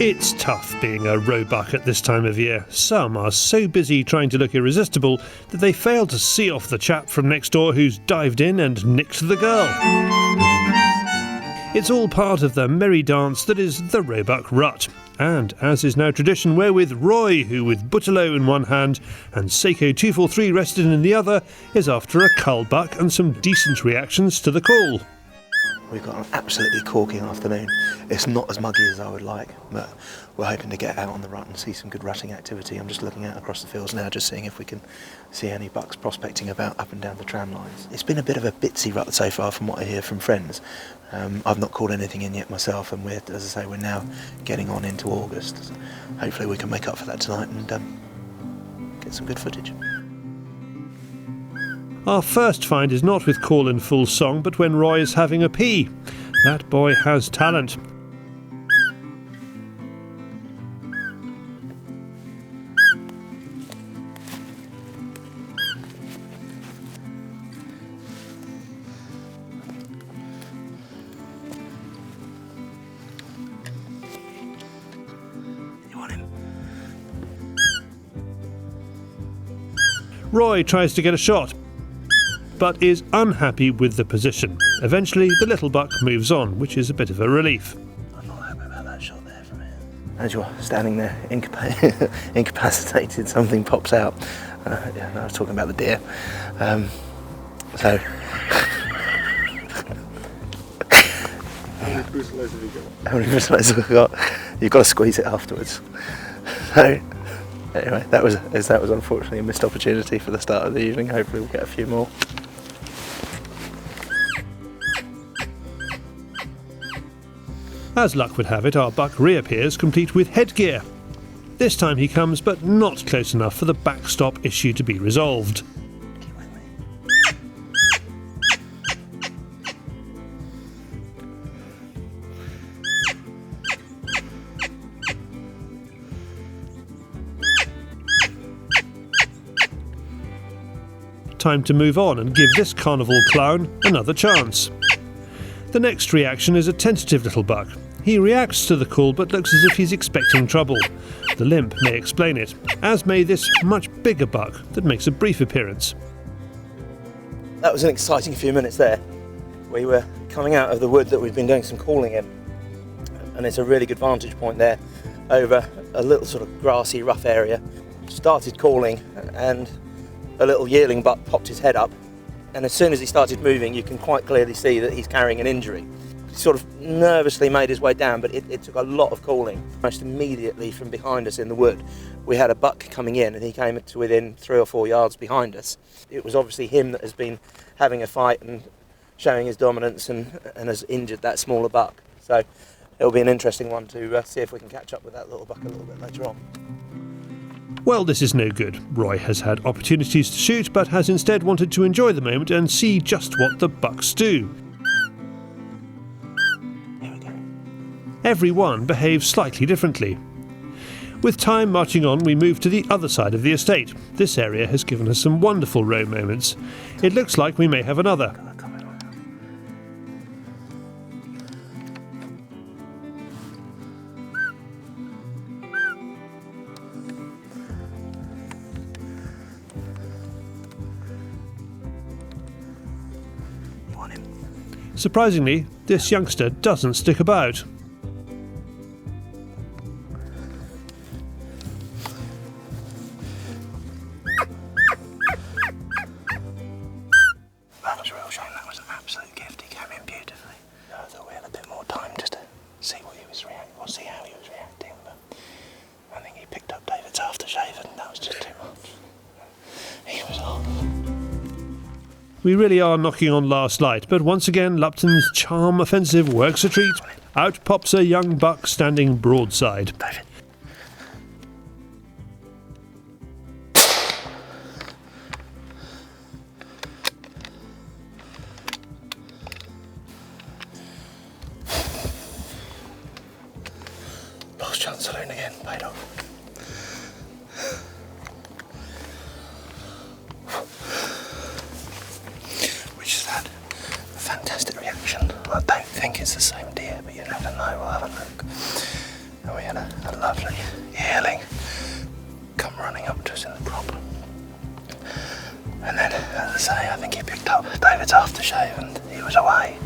It's tough being a roebuck at this time of year. Some are so busy trying to look irresistible that they fail to see off the chap from next door who's dived in and nicked the girl. It's all part of the merry dance that is the roebuck rut. And, as is now tradition, we're with Roy, who with Butterlow in one hand and Seiko 243 rested in the other, is after a cull buck and some decent reactions to the call. We've got an absolutely corking afternoon. It's not as muggy as I would like, but we're hoping to get out on the rut and see some good rutting activity. I'm just looking out across the fields now, just seeing if we can see any bucks prospecting about up and down the tram lines. It's been a bit of a bitsy rut so far from what I hear from friends. I've not called anything in yet myself, and we're, as I say, we're now getting on into August. So hopefully we can make up for that tonight and get some good footage. Our first find is not with call in full song, but when Roy is having a pee. That boy has talent. You want him? Roy tries to get a shot, but is unhappy with the position. Eventually, the little buck moves on, which is a bit of a relief. I'm not happy about that shot there from here. As you're standing there incapacitated, something pops out. Yeah, I was talking about the deer. How many bristles have you got? How many bristles have you got? You've got to squeeze it afterwards. So, anyway, that was unfortunately a missed opportunity for the start of the evening. Hopefully we'll get a few more. As luck would have it, our buck reappears complete with headgear. This time he comes, but not close enough for the backstop issue to be resolved. Keep with me. Time to move on and give this carnival clown another chance. The next reaction is a tentative little buck. He reacts to the call but looks as if he's expecting trouble. The limp may explain it, as may this much bigger buck that makes a brief appearance. That was an exciting few minutes there. We were coming out of the wood that we've been doing some calling in, and it's a really good vantage point there over a little sort of grassy, rough area. Started calling and a little yearling buck popped his head up, and as soon as he started moving you can quite clearly see that he's carrying an injury. He sort of nervously made his way down, but it took a lot of calling. Almost immediately from behind us in the wood we had a buck coming in, and he came to within 3 or 4 yards behind us. It was obviously him that has been having a fight and showing his dominance and has injured that smaller buck. So it'll be an interesting one to see if we can catch up with that little buck a little bit later on. Well, this is no good. Roy has had opportunities to shoot, but has instead wanted to enjoy the moment and see just what the bucks do. Here we go. Every one behaves slightly differently. With time marching on, we move to the other side of the estate. This area has given us some wonderful roe moments. It looks like we may have another. Surprisingly, this youngster doesn't stick about. That was a real shame. That was an absolute gift. He came in beautifully. I thought we had a bit more time just to see what he was reacting, or see how he was reacting, but I think he picked up David's aftershave and that was just too much. He was off. We really are knocking on last light, but once again Lupton's charm offensive works a treat. Out pops a young buck standing broadside. David. Lost chance saloon again, paid off. Fantastic reaction. I don't think it's the same deer, but you never know. We'll have a look. And we had a to say, I think he picked up David's aftershave and he was away.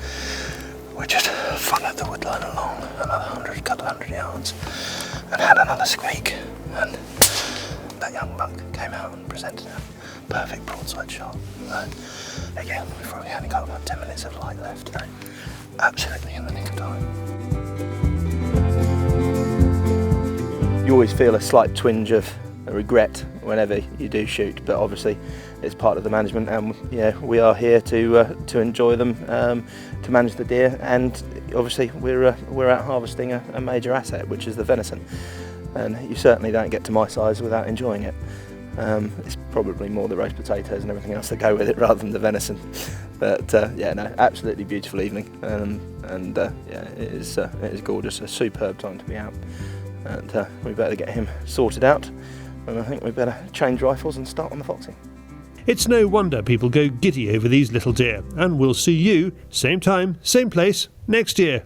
We just followed the woodline along another couple of hundred yards and had another squeak, and that young buck came out and presented a perfect broadside shot. Again, we've probably only got about 10 minutes of light left today. Absolutely in the nick of time. You always feel a slight twinge of regret whenever you do shoot, but obviously it's part of the management, and yeah, we are here to enjoy them, to manage the deer, and obviously we're out harvesting a major asset, which is the venison, and you certainly don't get to my size without enjoying it. It's probably more the roast potatoes and everything else that go with it rather than the venison, but yeah, no, absolutely beautiful evening, and yeah, it is gorgeous, a superb time to be out, and we better get him sorted out. And I think we better change rifles and start on the foxing. It's no wonder people go giddy over these little deer, and we'll see you, same time, same place, next year.